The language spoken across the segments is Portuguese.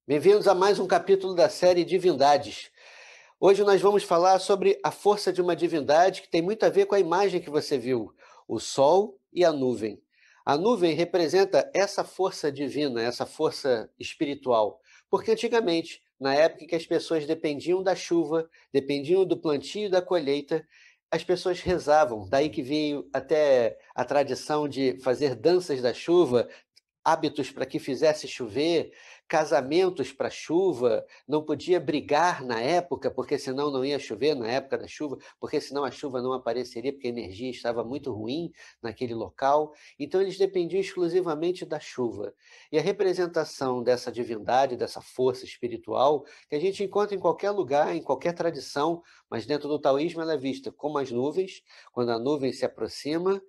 Bem-vindos a mais um capítulo da série Divindades. Hoje nós vamos falar sobre a força de uma divindade que tem muito a ver com a imagem que você viu, o Sol e a nuvem. A nuvem representa essa força divina, essa força espiritual, porque antigamente, na época em que as pessoas dependiam da chuva, dependiam do plantio e da colheita, as pessoas rezavam. Daí que veio até a tradição de fazer danças da chuva, hábitos para que fizesse chover, casamentos para chuva, não podia brigar na época, porque senão não ia chover na época da chuva, porque senão a chuva não apareceria, porque a energia estava muito ruim naquele local. Então eles dependiam exclusivamente da chuva. E a representação dessa divindade, dessa força espiritual, que a gente encontra em qualquer lugar, em qualquer tradição, mas dentro do taoísmo ela é vista como as nuvens, quando a nuvem se aproxima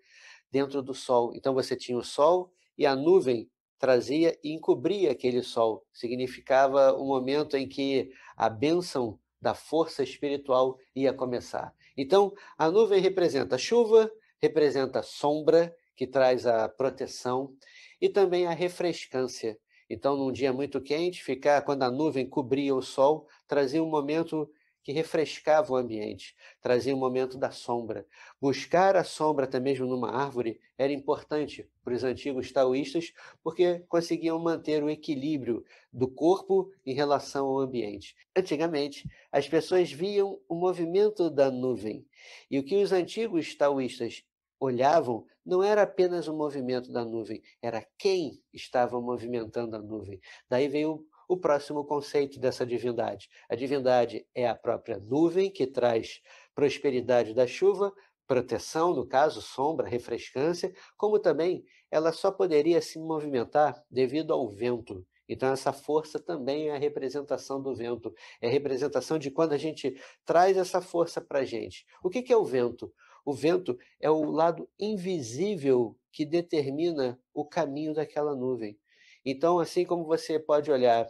dentro do sol. Então você tinha o sol e a nuvem trazia e encobria aquele sol. Significava um momento em que a bênção da força espiritual ia começar. Então, a nuvem representa a chuva, representa a sombra, que traz a proteção, e também a refrescância. Então, num dia muito quente, quando a nuvem cobria o sol, trazia um momento que refrescava o ambiente, trazia um momento da sombra. Buscar a sombra até mesmo numa árvore era importante para os antigos taoístas, porque conseguiam manter o equilíbrio do corpo em relação ao ambiente. Antigamente, as pessoas viam o movimento da nuvem, e o que os antigos taoístas olhavam não era apenas o movimento da nuvem, era quem estava movimentando a nuvem. Daí veio o próximo conceito dessa divindade. A divindade é a própria nuvem que traz prosperidade da chuva, proteção, no caso, sombra, refrescância, como também ela só poderia se movimentar devido ao vento. Então, essa força também é a representação do vento, é a representação de quando a gente traz essa força para a gente. O que é o vento? O vento é o lado invisível que determina o caminho daquela nuvem. Então, assim como você pode olhar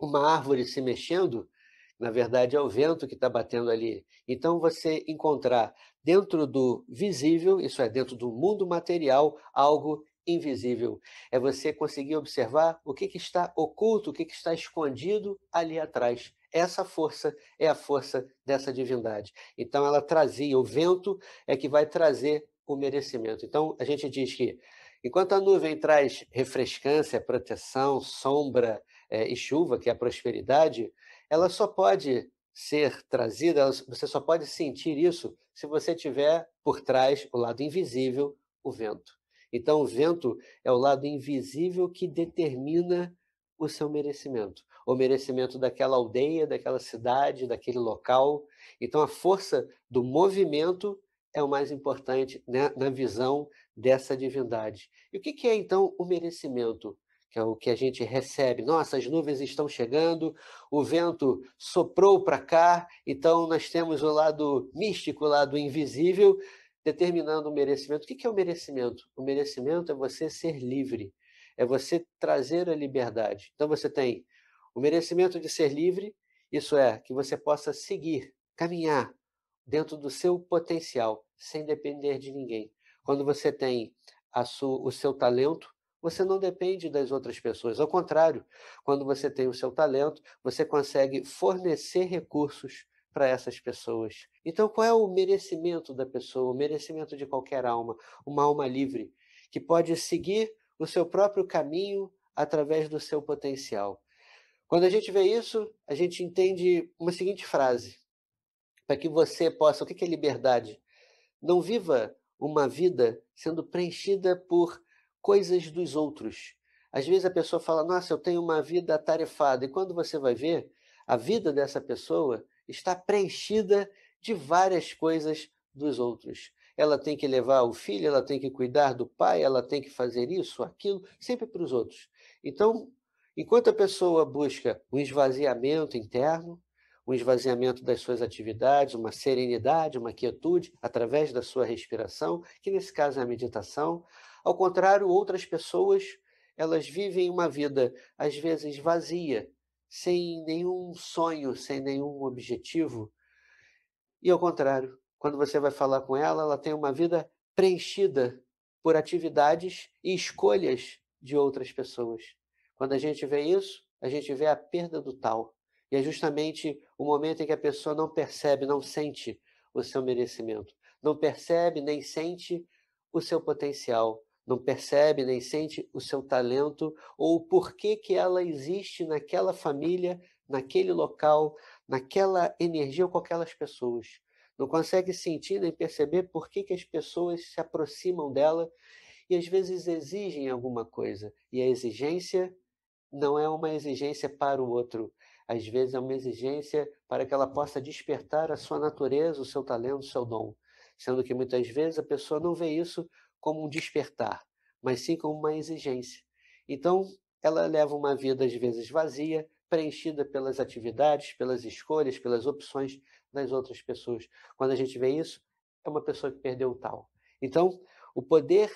uma árvore se mexendo, na verdade é o vento que está batendo ali. Então, você encontrar dentro do visível, isso é, dentro do mundo material, algo invisível. É você conseguir observar o que está oculto, o que está escondido ali atrás. Essa força é a força dessa divindade. Então, ela trazia, o vento é que vai trazer o merecimento. Então, a gente diz que, enquanto a nuvem traz refrescância, proteção, sombra, e chuva, que é a prosperidade, ela só pode ser trazida, você só pode sentir isso se você tiver por trás o lado invisível, o vento. Então, o vento é o lado invisível que determina o seu merecimento, o merecimento daquela aldeia, daquela cidade, daquele local. Então, a força do movimento é o mais importante, né, na visão dessa divindade. E o que é, então, o merecimento? Que é o que a gente recebe. Nossa, as nuvens estão chegando, o vento soprou para cá, então nós temos o lado místico, o lado invisível, determinando o merecimento. O que é o merecimento? O merecimento é você ser livre, é você trazer a liberdade. Então você tem o merecimento de ser livre, isso é, que você possa seguir, caminhar dentro do seu potencial, sem depender de ninguém. Quando você tem o seu talento, você não depende das outras pessoas. Ao contrário, quando você tem o seu talento, você consegue fornecer recursos para essas pessoas. Então, qual é o merecimento da pessoa? O merecimento de qualquer alma, uma alma livre, que pode seguir o seu próprio caminho através do seu potencial. Quando a gente vê isso, a gente entende uma seguinte frase: para que você possa, o que é liberdade? Não viva uma vida sendo preenchida por coisas dos outros. Às vezes a pessoa fala, nossa, eu tenho uma vida atarefada. E quando você vai ver, a vida dessa pessoa está preenchida de várias coisas dos outros. Ela tem que levar o filho, ela tem que cuidar do pai, ela tem que fazer isso, aquilo, sempre para os outros. Então, enquanto a pessoa busca um esvaziamento interno, um esvaziamento das suas atividades, uma serenidade, uma quietude, através da sua respiração, que nesse caso é a meditação. Ao contrário, outras pessoas, elas vivem uma vida, às vezes, vazia, sem nenhum sonho, sem nenhum objetivo. E ao contrário, quando você vai falar com ela, ela tem uma vida preenchida por atividades e escolhas de outras pessoas. Quando a gente vê isso, a gente vê a perda do tal. E é justamente o momento em que a pessoa não percebe, não sente o seu merecimento, não percebe nem sente o seu potencial, não percebe nem sente o seu talento ou o porquê que ela existe naquela família, naquele local, naquela energia ou com aquelas pessoas. Não consegue sentir nem perceber por que as pessoas se aproximam dela e às vezes exigem alguma coisa. E a exigência não é uma exigência para o outro. Às vezes é uma exigência para que ela possa despertar a sua natureza, o seu talento, o seu dom. Sendo que muitas vezes a pessoa não vê isso como um despertar, mas sim como uma exigência. Então, ela leva uma vida às vezes vazia, preenchida pelas atividades, pelas escolhas, pelas opções das outras pessoas. Quando a gente vê isso, é uma pessoa que perdeu o tal. Então, o poder,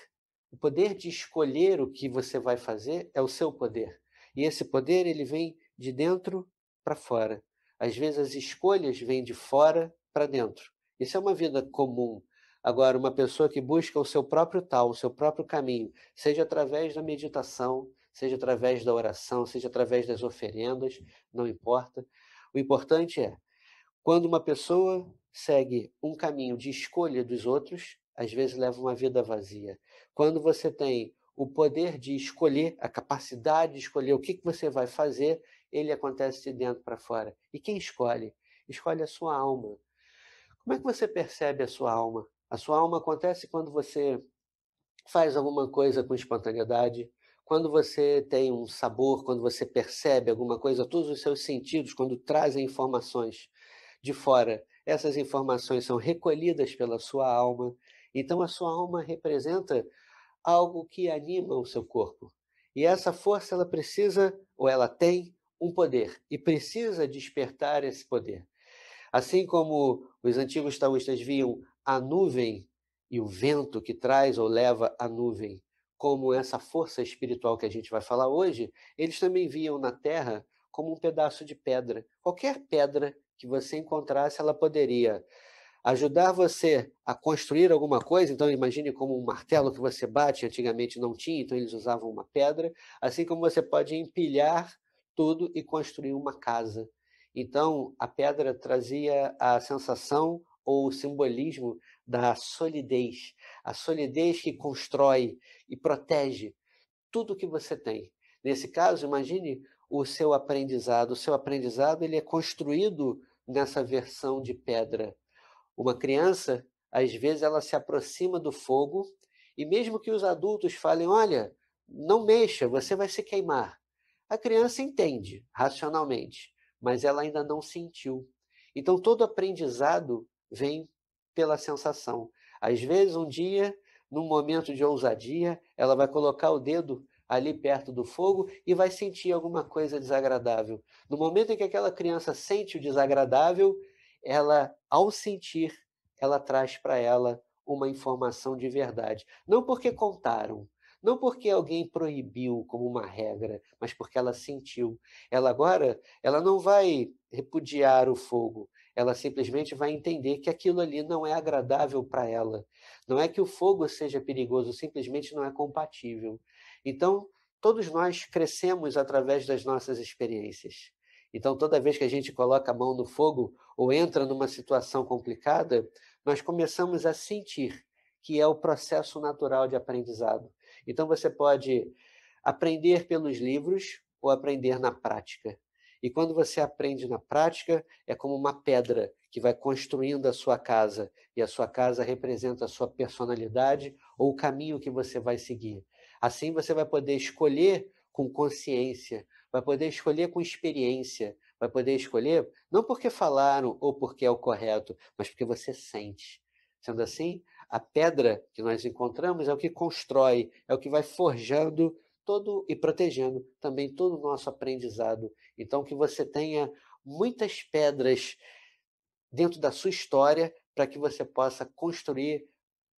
o poder de escolher o que você vai fazer é o seu poder. E esse poder ele vem de dentro para fora. Às vezes as escolhas vêm de fora para dentro. Isso é uma vida comum. Agora, uma pessoa que busca o seu próprio tal, o seu próprio caminho, seja através da meditação, seja através da oração, seja através das oferendas, não importa. O importante é, quando uma pessoa segue um caminho de escolha dos outros, às vezes leva uma vida vazia. Quando você tem o poder de escolher, a capacidade de escolher o que você vai fazer, ele acontece de dentro para fora. E quem escolhe? Escolhe a sua alma. Como é que você percebe a sua alma? A sua alma acontece quando você faz alguma coisa com espontaneidade, quando você tem um sabor, quando você percebe alguma coisa, todos os seus sentidos, quando trazem informações de fora, essas informações são recolhidas pela sua alma. Então, a sua alma representa algo que anima o seu corpo. E essa força, ela precisa, ou ela tem, um poder, e precisa despertar esse poder. Assim como os antigos taoístas viam a nuvem e o vento que traz ou leva a nuvem como essa força espiritual que a gente vai falar hoje, eles também viam na Terra como um pedaço de pedra. Qualquer pedra que você encontrasse, ela poderia ajudar você a construir alguma coisa. Então, imagine como um martelo que você bate, antigamente não tinha, então eles usavam uma pedra, assim como você pode empilhar tudo e construir uma casa. Então, a pedra trazia a sensação ou o simbolismo da solidez, a solidez que constrói e protege tudo que você tem. Nesse caso, imagine o seu aprendizado. O seu aprendizado ele é construído nessa versão de pedra. Uma criança, às vezes, ela se aproxima do fogo e mesmo que os adultos falem, olha, não mexa, você vai se queimar. A criança entende racionalmente, mas ela ainda não sentiu. Então, todo aprendizado vem pela sensação. Às vezes, um dia, num momento de ousadia, ela vai colocar o dedo ali perto do fogo e vai sentir alguma coisa desagradável. No momento em que aquela criança sente o desagradável, ela, ao sentir, ela traz para ela uma informação de verdade. Não porque contaram, não porque alguém proibiu como uma regra, mas porque ela sentiu. Ela agora, ela não vai repudiar o fogo, ela simplesmente vai entender que aquilo ali não é agradável para ela. Não é que o fogo seja perigoso, simplesmente não é compatível. Então, todos nós crescemos através das nossas experiências. Então, toda vez que a gente coloca a mão no fogo ou entra numa situação complicada, nós começamos a sentir que é o processo natural de aprendizado. Então, você pode aprender pelos livros ou aprender na prática. E quando você aprende na prática, é como uma pedra que vai construindo a sua casa, e a sua casa representa a sua personalidade ou o caminho que você vai seguir. Assim, você vai poder escolher com consciência, vai poder escolher com experiência, vai poder escolher não porque falaram ou porque é o correto, mas porque você sente. Sendo assim, a pedra que nós encontramos é o que constrói, é o que vai forjando todo e protegendo também todo o nosso aprendizado. Então, que você tenha muitas pedras dentro da sua história para que você possa construir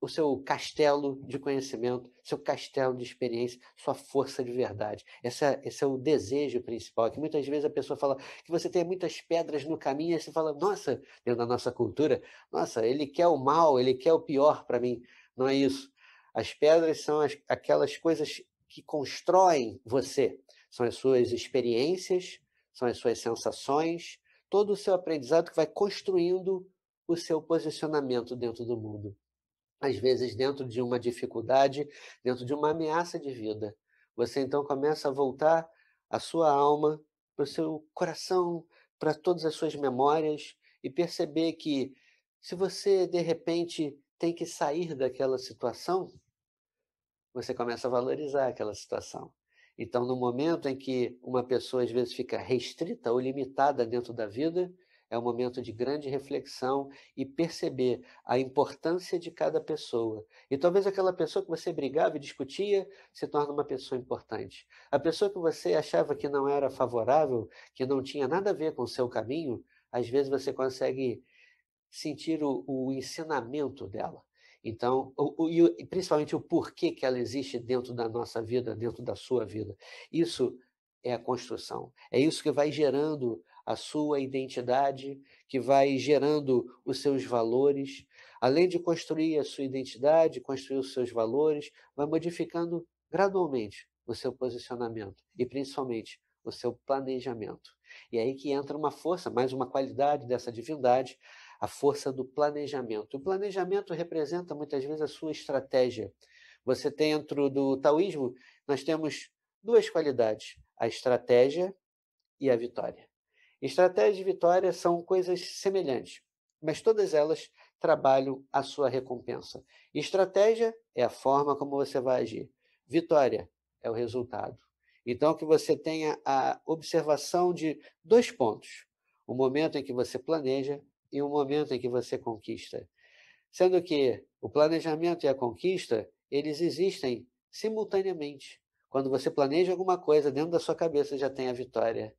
o seu castelo de conhecimento, seu castelo de experiência, sua força de verdade. Esse é o desejo principal, que muitas vezes a pessoa fala que você tem muitas pedras no caminho, e você fala, nossa, dentro da nossa cultura, nossa, ele quer o mal, ele quer o pior para mim. Não é isso. As pedras são aquelas coisas que constroem você, São as suas experiências, são as suas sensações, todo o seu aprendizado que vai construindo o seu posicionamento dentro do mundo. Às vezes, dentro de uma dificuldade, dentro de uma ameaça de vida, você então começa a voltar a sua alma para o seu coração, para todas as suas memórias e perceber que, se você de repente tem que sair daquela situação, você começa a valorizar aquela situação. Então, no momento em que uma pessoa às vezes fica restrita ou limitada dentro da vida, é um momento de grande reflexão e perceber a importância de cada pessoa. E talvez aquela pessoa que você brigava e discutia se torne uma pessoa importante. A pessoa que você achava que não era favorável, que não tinha nada a ver com o seu caminho, às vezes você consegue sentir o ensinamento dela. Então, e principalmente o porquê que ela existe dentro da nossa vida, dentro da sua vida. Isso é a construção. É isso que vai gerando a sua identidade, que vai gerando os seus valores. Além de construir a sua identidade, construir os seus valores, vai modificando gradualmente o seu posicionamento e principalmente o seu planejamento. E aí que entra uma força, mais uma qualidade dessa divindade, a força do planejamento. O planejamento representa muitas vezes a sua estratégia. Você tem dentro do taoísmo, nós temos duas qualidades, a estratégia e a vitória. Estratégia e vitória são coisas semelhantes, mas todas elas trabalham a sua recompensa. Estratégia é a forma como você vai agir. Vitória é o resultado. Então, que você tenha a observação de dois pontos: o momento em que você planeja e o momento em que você conquista. Sendo que o planejamento e a conquista, eles existem simultaneamente. Quando você planeja alguma coisa, dentro da sua cabeça já tem a vitória.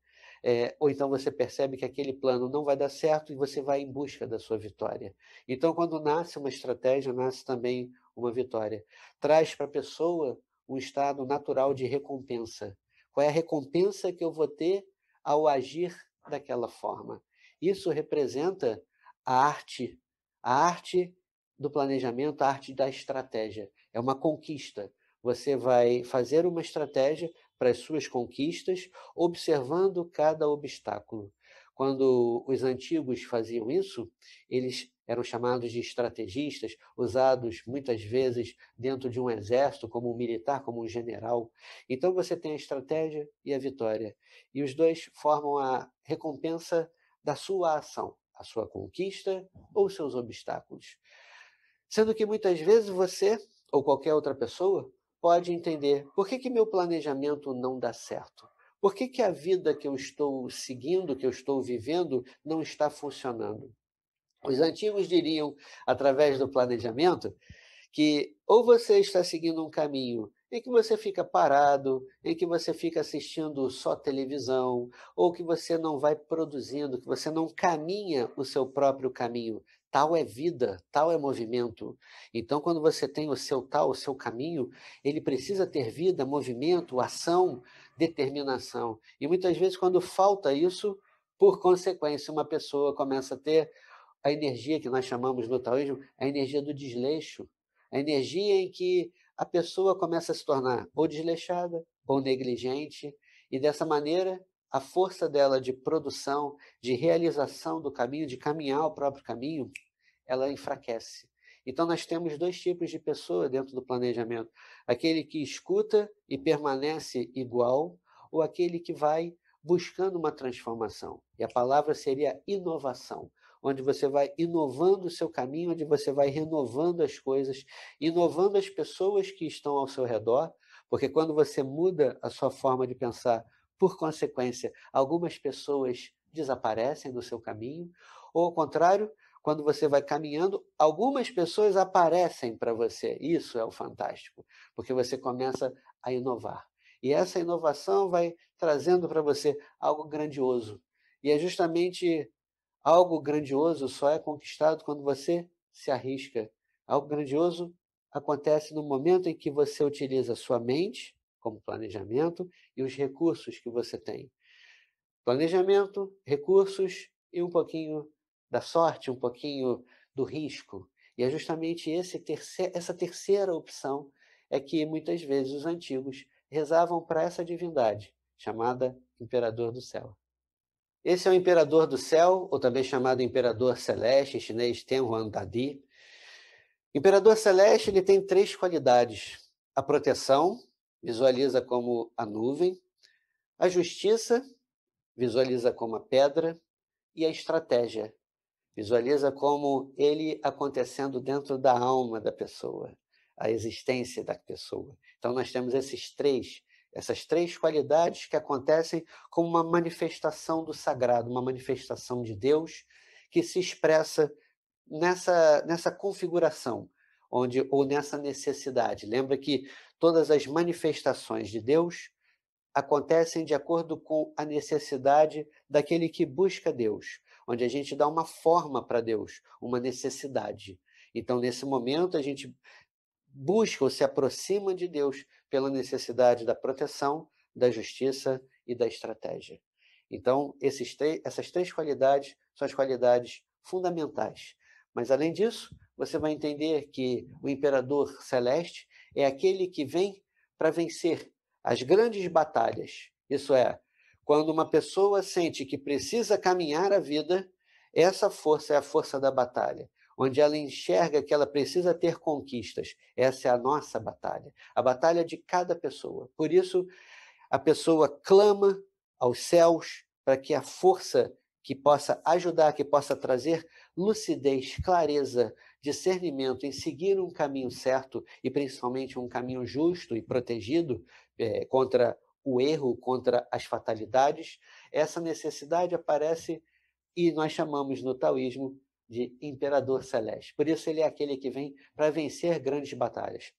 Ou então você percebe que aquele plano não vai dar certo e você vai em busca da sua vitória. Então, quando nasce uma estratégia, nasce também uma vitória. Traz para a pessoa um estado natural de recompensa. Qual é a recompensa que eu vou ter ao agir daquela forma? Isso representa a arte do planejamento, a arte da estratégia. É uma conquista. Você vai fazer uma estratégia para as suas conquistas, observando cada obstáculo. Quando os antigos faziam isso, eles eram chamados de estrategistas, usados muitas vezes dentro de um exército, como um militar, como um general. Então você tem a estratégia e a vitória. E os dois formam a recompensa da sua ação, a sua conquista ou seus obstáculos. Sendo que muitas vezes você, ou qualquer outra pessoa, pode entender: por que meu planejamento não dá certo? Por que a vida que eu estou seguindo, que eu estou vivendo, não está funcionando? Os antigos diriam, através do planejamento, que ou você está seguindo um caminho em que você fica parado, em que você fica assistindo só televisão, ou que você não vai produzindo, que você não caminha o seu próprio caminho. Tal é vida, tal é movimento. Então, quando você tem o seu tal, o seu caminho, ele precisa ter vida, movimento, ação, determinação. E muitas vezes, quando falta isso, por consequência, uma pessoa começa a ter a energia que nós chamamos no taoísmo, a energia do desleixo, a energia em que a pessoa começa a se tornar ou desleixada ou negligente, e dessa maneira a força dela de produção, de realização do caminho, de caminhar o próprio caminho, ela enfraquece. Então nós temos dois tipos de pessoa dentro do planejamento: aquele que escuta e permanece igual, ou aquele que vai buscando uma transformação. E a palavra seria inovação, onde você vai inovando o seu caminho, onde você vai renovando as coisas, inovando as pessoas que estão ao seu redor, porque quando você muda a sua forma de pensar, por consequência, algumas pessoas desaparecem do seu caminho, ou ao contrário, quando você vai caminhando, algumas pessoas aparecem para você. Isso é o fantástico, porque você começa a inovar. E essa inovação vai trazendo para você algo grandioso. E é justamente algo grandioso só é conquistado quando você se arrisca. Algo grandioso acontece no momento em que você utiliza a sua mente como planejamento e os recursos que você tem. Planejamento, recursos e um pouquinho da sorte, um pouquinho do risco. E é justamente essa terceira opção é que muitas vezes os antigos rezavam para essa divindade, chamada Imperador do Céu. Esse é o Imperador do Céu, ou também chamado Imperador Celeste, em chinês Tenhuan Dadi. Imperador Celeste ele tem 3 qualidades. A proteção, visualiza como a nuvem. A justiça, visualiza como a pedra. E a estratégia, visualiza como ele acontecendo dentro da alma da pessoa, a existência da pessoa. Então, nós temos essas três qualidades que acontecem como uma manifestação do sagrado, uma manifestação de Deus que se expressa nessa configuração, ou nessa necessidade. Lembra que todas as manifestações de Deus acontecem de acordo com a necessidade daquele que busca Deus, onde a gente dá uma forma para Deus, uma necessidade. Então, nesse momento, a gente busca ou se aproxima de Deus pela necessidade da proteção, da justiça e da estratégia. Então, essas 3 qualidades são as qualidades fundamentais. Mas, além disso, você vai entender que o Imperador Celeste é aquele que vem para vencer as grandes batalhas. Isso é, quando uma pessoa sente que precisa caminhar a vida, essa força é a força da batalha, onde ela enxerga que ela precisa ter conquistas. Essa é a nossa batalha, a batalha de cada pessoa. Por isso, a pessoa clama aos céus para que a força que possa ajudar, que possa trazer lucidez, clareza, discernimento em seguir um caminho certo e principalmente um caminho justo e protegido contra o erro, contra as fatalidades, essa necessidade aparece e nós chamamos no taoísmo de Imperador Celeste. Por isso ele é aquele que vem para vencer grandes batalhas.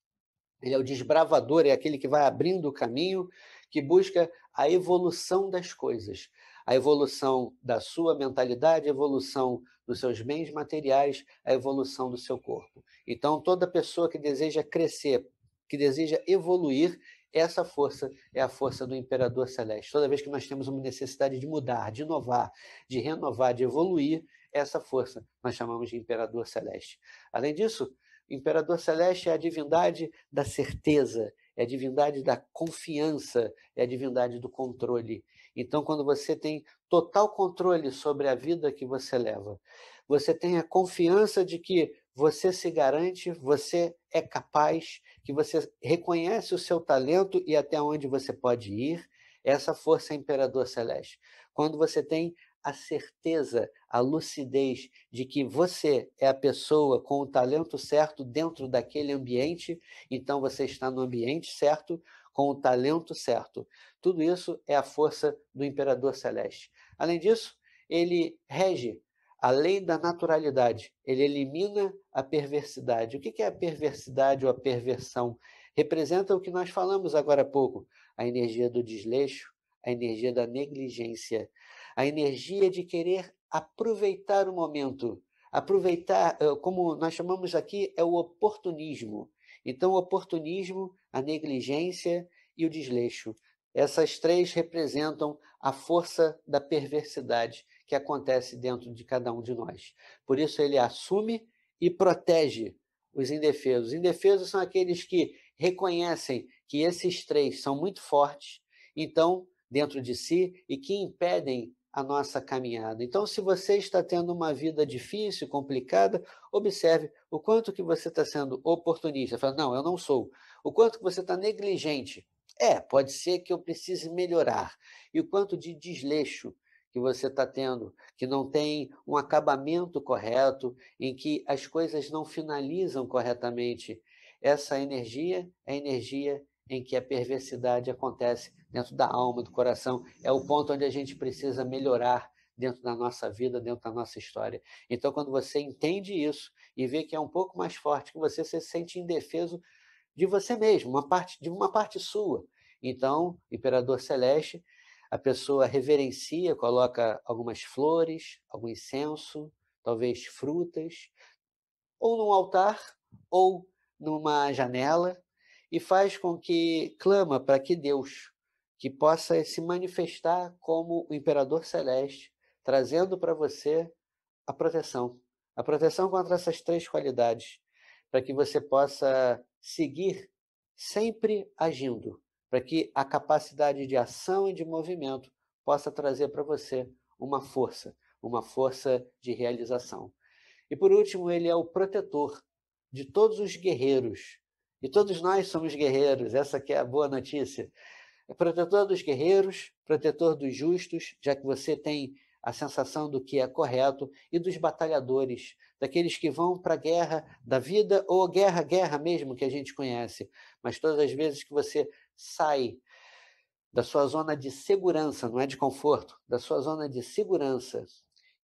Ele é o desbravador, é aquele que vai abrindo o caminho, que busca a evolução das coisas, a evolução da sua mentalidade, a evolução dos seus bens materiais, a evolução do seu corpo. Então, toda pessoa que deseja crescer, que deseja evoluir, essa força é a força do Imperador Celeste. Toda vez que nós temos uma necessidade de mudar, de inovar, de renovar, de evoluir, essa força nós chamamos de Imperador Celeste. Além disso, o Imperador Celeste é a divindade da certeza, é a divindade da confiança, é a divindade do controle. Então, quando você tem total controle sobre a vida que você leva, você tem a confiança de que você se garante, você é capaz, que você reconhece o seu talento e até onde você pode ir, essa força é Imperador Celeste. Quando você tem a certeza, a lucidez de que você é a pessoa com o talento certo dentro daquele ambiente, então você está no ambiente certo, com o talento certo. Tudo isso é a força do Imperador Celeste. Além disso, ele rege a lei da naturalidade, ele elimina a perversidade. O que é a perversidade ou a perversão? Representa o que nós falamos agora há pouco, a energia do desleixo, a energia da negligência, a energia de querer aproveitar o momento. Aproveitar, como nós chamamos aqui, é o oportunismo. Então, o oportunismo, a negligência e o desleixo. Essas 3 representam a força da perversidade que acontece dentro de cada um de nós. Por isso, ele assume e protege os indefesos. Os indefesos são aqueles que reconhecem que esses 3 são muito fortes, então, dentro de si, e que impedem a nossa caminhada. Então, se você está tendo uma vida difícil, complicada, observe o quanto que você está sendo oportunista. Fala, não, eu não sou. O quanto que você está negligente. Pode ser que eu precise melhorar. E o quanto de desleixo que você está tendo, que não tem um acabamento correto, em que as coisas não finalizam corretamente. Essa energia é a energia em que a perversidade acontece dentro da alma, do coração. É o ponto onde a gente precisa melhorar dentro da nossa vida, dentro da nossa história. Então, quando você entende isso e vê que é um pouco mais forte, que você se sente indefeso de você mesmo, de uma parte sua. Então, Imperador Celeste, a pessoa reverencia, coloca algumas flores, algum incenso, talvez frutas, ou num altar, ou numa janela, e faz com que clama para que Deus, que possa se manifestar como o Imperador Celeste, trazendo para você a proteção contra essas 3 qualidades, para que você possa seguir sempre agindo, para que a capacidade de ação e de movimento possa trazer para você uma força de realização. E por último, ele é o protetor de todos os guerreiros. E todos nós somos guerreiros, essa que é a boa notícia. É protetor dos guerreiros, protetor dos justos, já que você tem a sensação do que é correto, e dos batalhadores, daqueles que vão para a guerra da vida, ou guerra mesmo, que a gente conhece. Mas todas as vezes que você sai da sua zona de segurança, não é de conforto, da sua zona de segurança,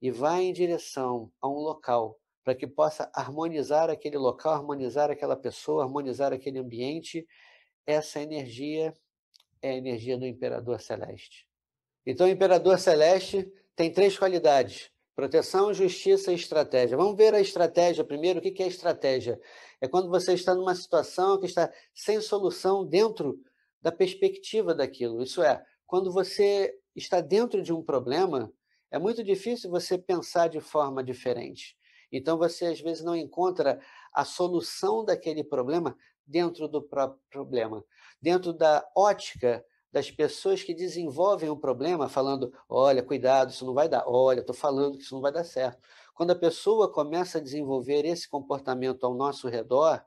e vai em direção a um local para que possa harmonizar aquele local, harmonizar aquela pessoa, harmonizar aquele ambiente, essa energia é a energia do Imperador Celeste. Então, o Imperador Celeste tem 3 qualidades: proteção, justiça e estratégia. Vamos ver a estratégia primeiro. O que é estratégia? É quando você está numa situação que está sem solução dentro da perspectiva daquilo. Isso é, quando você está dentro de um problema, é muito difícil você pensar de forma diferente. Então, você às vezes não encontra a solução daquele problema dentro do próprio problema, dentro da ótica das pessoas que desenvolvem um problema, falando: olha, cuidado, isso não vai dar, olha, estou falando que isso não vai dar certo. Quando a pessoa começa a desenvolver esse comportamento ao nosso redor,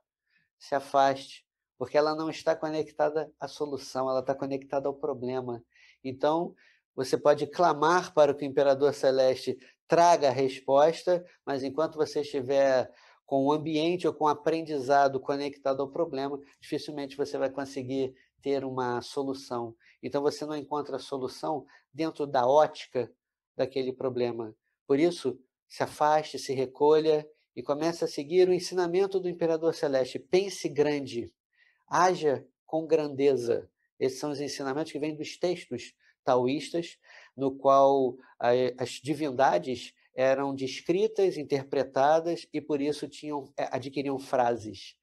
se afaste, porque ela não está conectada à solução, ela está conectada ao problema. Então, você pode clamar para que o Imperador Celeste traga a resposta, mas enquanto você estiver com o ambiente ou com o aprendizado conectado ao problema, dificilmente você vai conseguir ter uma solução. Então, você não encontra a solução dentro da ótica daquele problema. Por isso, se afaste, se recolha e comece a seguir o ensinamento do Imperador Celeste. Pense grande, haja com grandeza. Esses são os ensinamentos que vêm dos textos taoístas, no qual as divindades eram descritas, interpretadas e por isso adquiriam frases.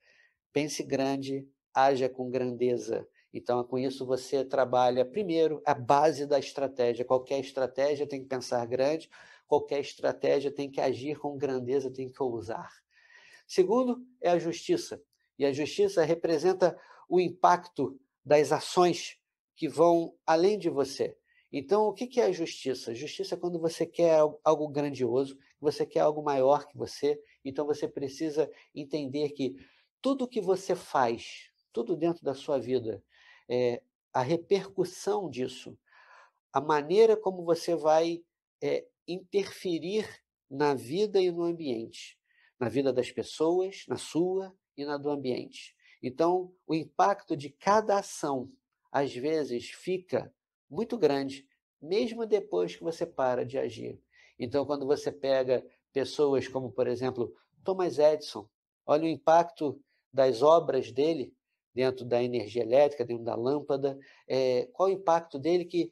Pense grande, haja com grandeza. Então, com isso você trabalha, primeiro, a base da estratégia. Qualquer estratégia tem que pensar grande, qualquer estratégia tem que agir com grandeza, tem que ousar. Segundo, é a justiça. E a justiça representa o impacto das ações que vão além de você. Então, o que é a justiça? Justiça é quando você quer algo grandioso, você quer algo maior que você, então você precisa entender que tudo que você faz, tudo dentro da sua vida, a repercussão disso, a maneira como você vai interferir na vida e no ambiente, na vida das pessoas, na sua e na do ambiente. Então, o impacto de cada ação, às vezes, fica muito grande, mesmo depois que você para de agir. Então, quando você pega pessoas como, por exemplo, Thomas Edison, olha o impacto das obras dele dentro da energia elétrica, dentro da lâmpada, qual o impacto dele que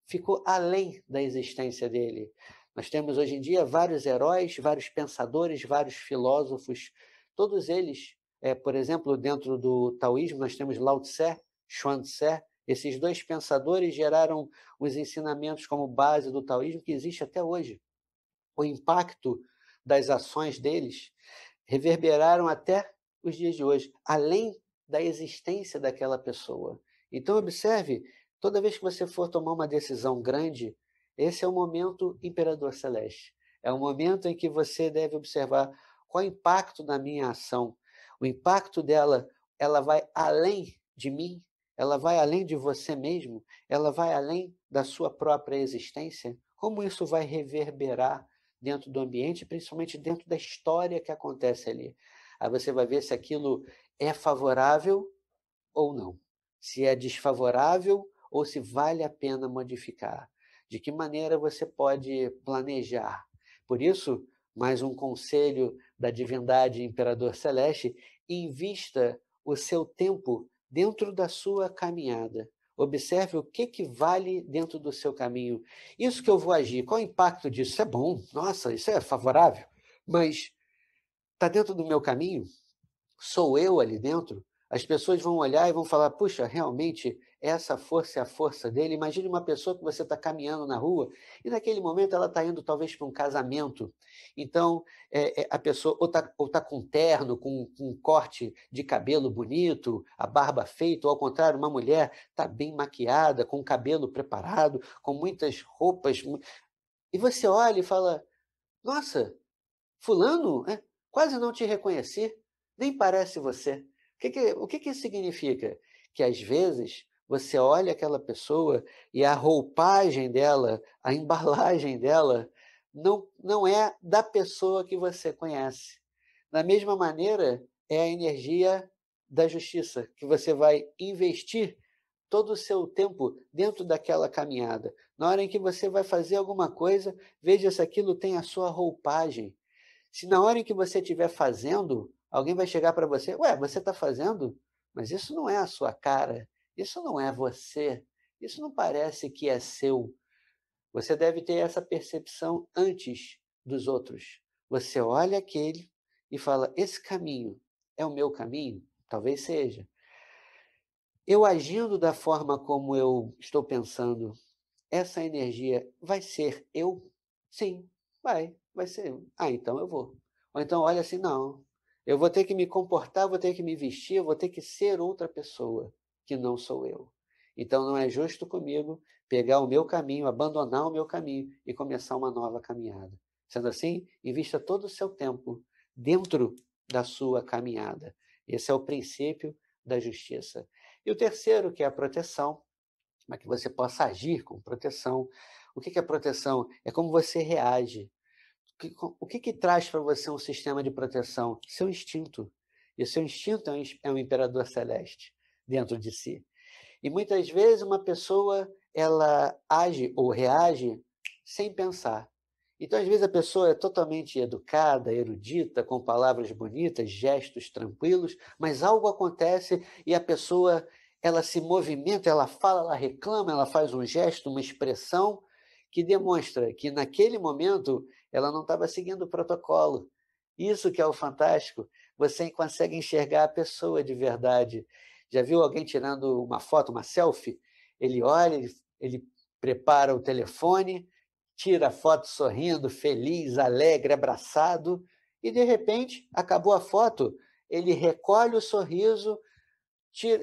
ficou além da existência dele. Nós temos hoje em dia vários heróis, vários pensadores, vários filósofos, todos eles, por exemplo, dentro do taoísmo, nós temos Lao Tse, Xuan Tse, esses 2 pensadores geraram os ensinamentos como base do taoísmo que existe até hoje. O impacto das ações deles reverberaram até os dias de hoje, além da existência daquela pessoa. Então, observe, toda vez que você for tomar uma decisão grande, esse é o momento Imperador Celeste. É o momento em que você deve observar qual é o impacto da minha ação. O impacto dela, ela vai além de mim, ela vai além de você mesmo, ela vai além da sua própria existência. Como isso vai reverberar dentro do ambiente, principalmente dentro da história que acontece ali. Aí você vai ver se aquilo é favorável ou não, se é desfavorável ou se vale a pena modificar. De que maneira você pode planejar. Por isso, mais um conselho da divindade Imperador Celeste: invista o seu tempo dentro da sua caminhada. Observe o que vale dentro do seu caminho. Isso que eu vou agir, qual o impacto disso? Isso é bom, nossa, isso é favorável, mas está dentro do meu caminho? Sou eu ali dentro? As pessoas vão olhar e vão falar: puxa, realmente essa força é a força dele. Imagine uma pessoa que você está caminhando na rua e naquele momento ela está indo talvez para um casamento. Então, a pessoa ou tá com um terno, com um corte de cabelo bonito, a barba feita, ou ao contrário, uma mulher está bem maquiada, com o cabelo preparado, com muitas roupas. E você olha e fala: nossa, fulano, quase não te reconheci, nem parece você. O que que isso significa? Que às vezes você olha aquela pessoa e a roupagem dela, a embalagem dela, não é da pessoa que você conhece. Da mesma maneira, é a energia da justiça, que você vai investir todo o seu tempo dentro daquela caminhada. Na hora em que você vai fazer alguma coisa, veja se aquilo tem a sua roupagem. Se na hora em que você estiver fazendo, alguém vai chegar para você: ué, você está fazendo? Mas isso não é a sua cara, isso não é você, isso não parece que é seu. Você deve ter essa percepção antes dos outros. Você olha aquele e fala: esse caminho é o meu caminho? Talvez seja. Eu agindo da forma como eu estou pensando, essa energia vai ser eu? Sim, vai ser eu. Ah, então eu vou. Ou então olha assim: não, eu vou ter que me comportar, vou ter que me vestir, eu vou ter que ser outra pessoa que não sou eu. Então não é justo comigo pegar o meu caminho, abandonar o meu caminho e começar uma nova caminhada. Sendo assim, invista todo o seu tempo dentro da sua caminhada. Esse é o princípio da justiça. E o terceiro, que é a proteção, para que você possa agir com proteção. O que é proteção? É como você reage. O que traz para você um sistema de proteção? Seu instinto. E o seu instinto é um imperador celeste dentro de si. E muitas vezes uma pessoa ela age ou reage sem pensar. Então, às vezes, a pessoa é totalmente educada, erudita, com palavras bonitas, gestos tranquilos, mas algo acontece e a pessoa ela se movimenta, ela fala, ela reclama, ela faz um gesto, uma expressão que demonstra que naquele momento ela não estava seguindo o protocolo. Isso que é o fantástico, você consegue enxergar a pessoa de verdade. Já viu alguém tirando uma foto, uma selfie? Ele olha, ele prepara o telefone, tira a foto sorrindo, feliz, alegre, abraçado, e de repente acabou a foto, ele recolhe o sorriso,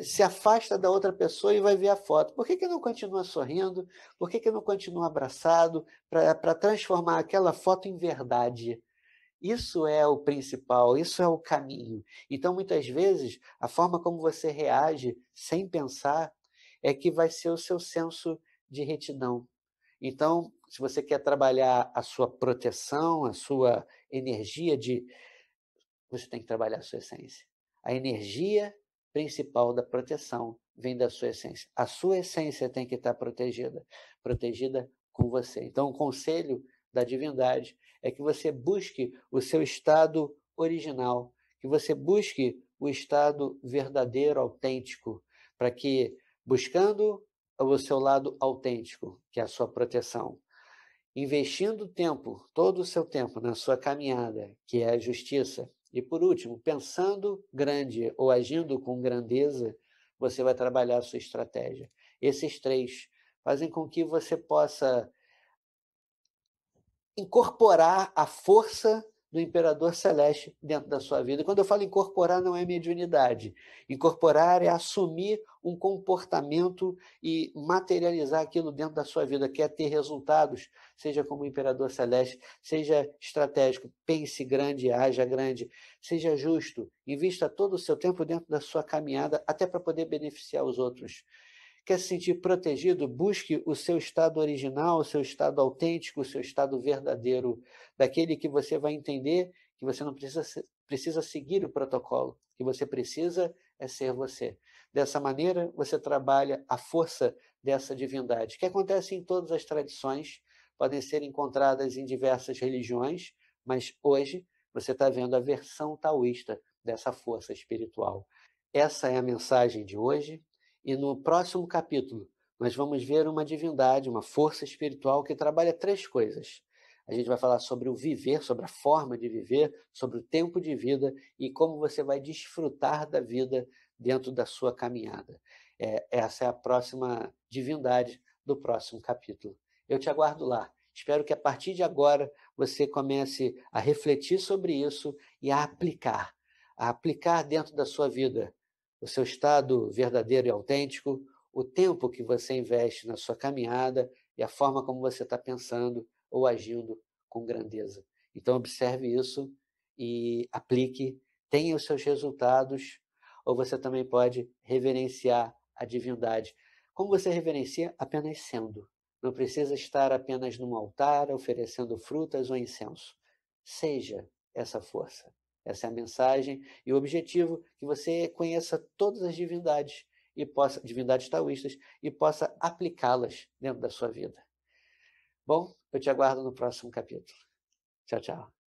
se afasta da outra pessoa e vai ver a foto. Por que não continua sorrindo? Por que não continua abraçado para transformar aquela foto em verdade? Isso é o principal, isso é o caminho. Então, muitas vezes, a forma como você reage sem pensar é que vai ser o seu senso de retidão. Então, se você quer trabalhar a sua proteção, a sua energia de. Você tem que trabalhar a sua essência. A energia principal da proteção vem da sua essência. A sua essência tem que estar protegida, protegida com você. Então, o conselho da divindade é que você busque o seu estado original, que você busque o estado verdadeiro, autêntico, para que, buscando o seu lado autêntico, que é a sua proteção, investindo tempo, todo o seu tempo na sua caminhada, que é a justiça, e por último, pensando grande ou agindo com grandeza, você vai trabalhar a sua estratégia. Esses três fazem com que você possa incorporar a força do imperador celeste dentro da sua vida. Quando eu falo incorporar, não é mediunidade. Incorporar é assumir um comportamento e materializar aquilo dentro da sua vida, quer ter resultados, seja como imperador celeste, seja estratégico, pense grande, haja grande, seja justo, invista todo o seu tempo dentro da sua caminhada, até para poder beneficiar os outros. Quer se sentir protegido? Busque o seu estado original, o seu estado autêntico, o seu estado verdadeiro, daquele que você vai entender que você não precisa seguir o protocolo, que você precisa é ser você. Dessa maneira, você trabalha a força dessa divindade, que acontece em todas as tradições, podem ser encontradas em diversas religiões, mas hoje você está vendo a versão taoísta dessa força espiritual. Essa é a mensagem de hoje. E no próximo capítulo, nós vamos ver uma divindade, uma força espiritual que trabalha três coisas. A gente vai falar sobre o viver, sobre a forma de viver, sobre o tempo de vida e como você vai desfrutar da vida dentro da sua caminhada. Essa é a próxima divindade do próximo capítulo. Eu te aguardo lá. Espero que a partir de agora você comece a refletir sobre isso e a aplicar dentro da sua vida o seu estado verdadeiro e autêntico, o tempo que você investe na sua caminhada e a forma como você está pensando ou agindo com grandeza. Então, observe isso e aplique, tenha os seus resultados, ou você também pode reverenciar a divindade. Como você reverencia? Apenas sendo. Não precisa estar apenas num altar oferecendo frutas ou incenso. Seja essa força. Essa é a mensagem e o objetivo, que você conheça todas as divindades divindades taoístas, e possa aplicá-las dentro da sua vida. Bom, eu te aguardo no próximo capítulo. Tchau, tchau.